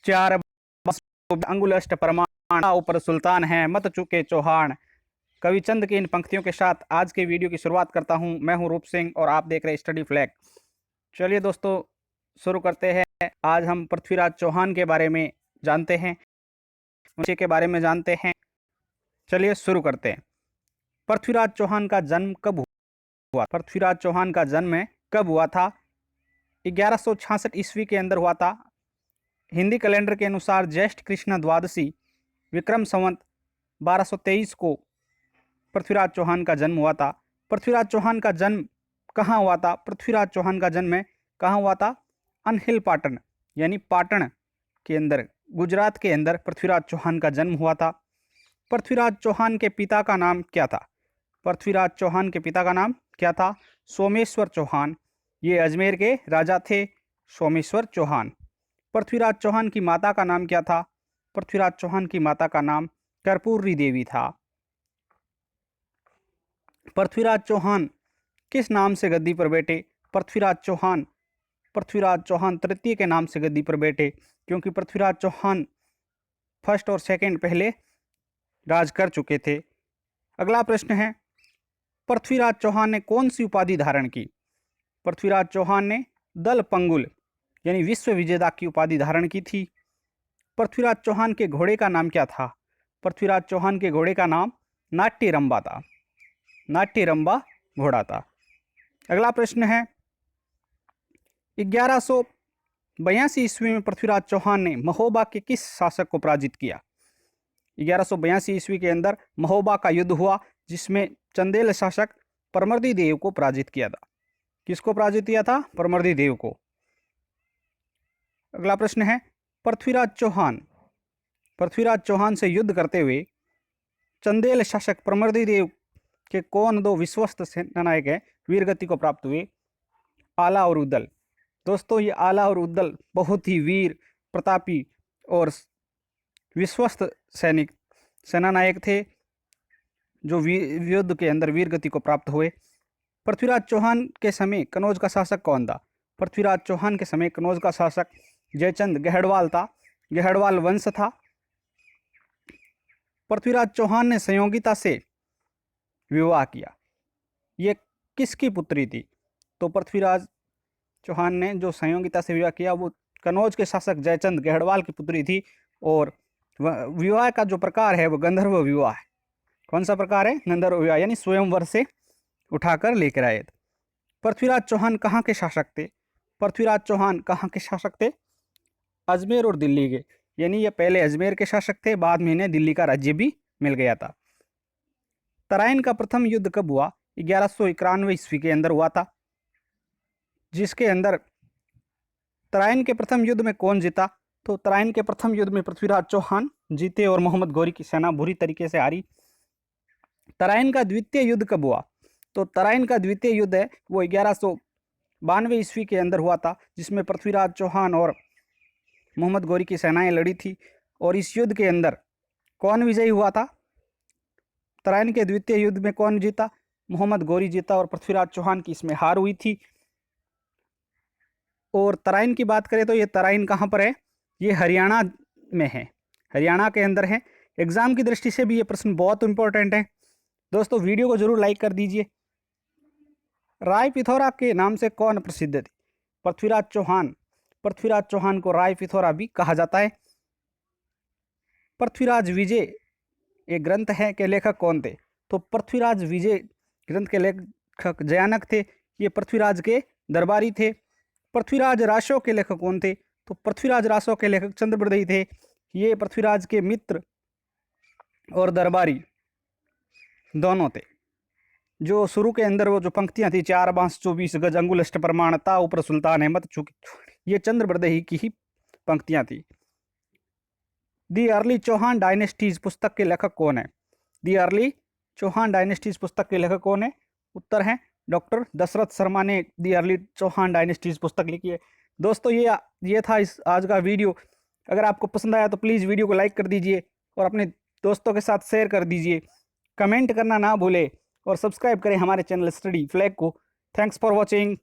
चार अंगुलष्ट प्रमाण ऊपर सुल्तान है मत चुके चौहान। कविचंद की इन पंक्तियों के साथ आज के वीडियो की शुरुआत करता हूं। मैं हूं रूप सिंह और आप देख रहे हैं स्टडी फ्लैग। चलिए दोस्तों शुरू करते हैं। आज हम पृथ्वीराज चौहान के बारे में जानते हैं, उनके के बारे में जानते हैं। चलिए शुरू करते हैं। पृथ्वीराज चौहान का जन्म कब हुआ? पृथ्वीराज चौहान का जन्म कब हुआ था? 1166 ईस्वी के अंदर हुआ था। हिंदी कैलेंडर के अनुसार ज्येष्ठ कृष्ण द्वादशी विक्रम संवत 1223 को पृथ्वीराज चौहान का जन्म हुआ था। पृथ्वीराज चौहान का जन्म कहाँ हुआ था? पृथ्वीराज चौहान का जन्म कहाँ हुआ था? अनहिल पाटन यानी पाटन के अंदर, गुजरात के अंदर पृथ्वीराज चौहान का जन्म हुआ था। पृथ्वीराज चौहान के पिता का नाम क्या था? पृथ्वीराज चौहान के पिता का नाम क्या था? सोमेश्वर चौहान। ये अजमेर के राजा थे, सोमेश्वर चौहान। पृथ्वीराज चौहान की माता का नाम क्या था? पृथ्वीराज चौहान की माता का नाम कर्पूरी देवी था। पृथ्वीराज चौहान किस नाम से गद्दी पर बैठे? पृथ्वीराज चौहान तृतीय के नाम से गद्दी पर बैठे, क्योंकि पृथ्वीराज चौहान फर्स्ट और सेकंड पहले राज कर चुके थे। अगला प्रश्न है, पृथ्वीराज चौहान ने कौन सी उपाधि धारण की? पृथ्वीराज चौहान ने दल पंगुल यानी विश्व विजेता की उपाधि धारण की थी। पृथ्वीराज चौहान के घोड़े का नाम क्या था? पृथ्वीराज चौहान के घोड़े का नाम नाट्यरंबा था। नाट्यरंबा घोड़ा था। अगला प्रश्न है, 1182 ईस्वी में पृथ्वीराज चौहान ने महोबा के किस शासक को पराजित किया? 1182 ईस्वी के अंदर महोबा का युद्ध हुआ, जिसमें चंदेल शासक परमर्दी देव को पराजित किया था। किसको पराजित किया था? परमर्दी देव को। अगला प्रश्न है, पृथ्वीराज चौहान से युद्ध करते हुए चंदेल शासक परमर्दी देव के कौन दो विश्वस्त सेनानायक हैं वीरगति को प्राप्त हुए? आला और उद्दल। दोस्तों ये आला और उद्दल बहुत ही वीर प्रतापी और विश्वस्त सेनानायक थे, जो युद्ध के अंदर वीरगति को प्राप्त हुए। पृथ्वीराज चौहान के समय कनौज का शासक कौन था? पृथ्वीराज चौहान के समय कनौज का शासक जयचंद गहड़वाल था। गहड़वाल वंश था। पृथ्वीराज चौहान ने संयोगिता से विवाह किया, ये किसकी पुत्री थी? तो पृथ्वीराज चौहान ने जो संयोगिता से विवाह किया वो कनौज के शासक जयचंद गहड़वाल की पुत्री थी। और विवाह का जो प्रकार है वो गंधर्व विवाह है। कौन सा प्रकार है? गंधर्व विवाह, यानी स्वयंवर से उठाकर लेकर आए थे। पृथ्वीराज चौहान कहाँ के शासक थे? पृथ्वीराज चौहान कहाँ के शासक थे? अजमेर और दिल्ली के, यानी ये पहले अजमेर के शासक थे, बाद में इन्हें दिल्ली का राज्य भी मिल गया था। तराइन का प्रथम युद्ध कब हुआ? 1191 ईस्वी के अंदर हुआ था, जिसके अंदर तराइन के प्रथम युद्ध में कौन जीता? तो तराइन के प्रथम युद्ध में पृथ्वीराज चौहान जीते और मोहम्मद गौरी की सेना बुरी तरीके से हारी। तराइन का द्वितीय युद्ध कब हुआ? तो तराइन का द्वितीय युद्ध है वो 1192 ईस्वी के अंदर हुआ था, जिसमें पृथ्वीराज चौहान और मोहम्मद गौरी की सेनाएं लड़ी थी। और इस युद्ध के अंदर कौन विजयी हुआ था? तराइन के द्वितीय युद्ध में कौन जीता? मोहम्मद गौरी जीता और पृथ्वीराज चौहान की इसमें हार हुई थी। और तराइन की बात करें तो ये तराइन कहाँ पर है? ये हरियाणा में है, हरियाणा के अंदर है। एग्जाम की दृष्टि से भी ये प्रश्न बहुत इंपॉर्टेंट है। दोस्तों वीडियो को जरूर लाइक कर दीजिए। राय पिथौरा के नाम से कौन प्रसिद्ध थी? पृथ्वीराज चौहान। पृथ्वीराज चौहान को राय पिथौरा भी कहा जाता है। पृथ्वीराज विजय एक ग्रंथ है के लेखक कौन थे? तो पृथ्वीराज विजय ग्रंथ के लेखक जयानक थे, ये पृथ्वीराज के दरबारी थे। पृथ्वीराज रासो के लेखक कौन थे? तो पृथ्वीराज रासो के लेखक चंद्रप्रदयी थे, ये पृथ्वीराज के मित्र और दरबारी दोनों थे। जो शुरू के अंदर वो जो पंक्तियां थी, 4 बांस 24 गज अंगुलष्ट प्रमाणता ऊपर सुल्तान है मत चुके, ये चंद्रप्रदयी की ही पंक्तियां थी। दी अर्ली चौहान डायनेस्टीज पुस्तक के लेखक कौन है? दी अर्ली चौहान डायनेस्टीज पुस्तक के लेखक कौन है? उत्तर है डॉक्टर दशरथ शर्मा ने दी अर्ली चौहान डायनेस्टीज पुस्तक लिखी है। दोस्तों ये था इस आज का वीडियो। अगर आपको पसंद आया तो प्लीज़ वीडियो को लाइक कर दीजिए और अपने दोस्तों के साथ शेयर कर दीजिए। कमेंट करना ना भूले और सब्सक्राइब करें हमारे चैनल स्टडी फ्लैग को। Thanks for watching.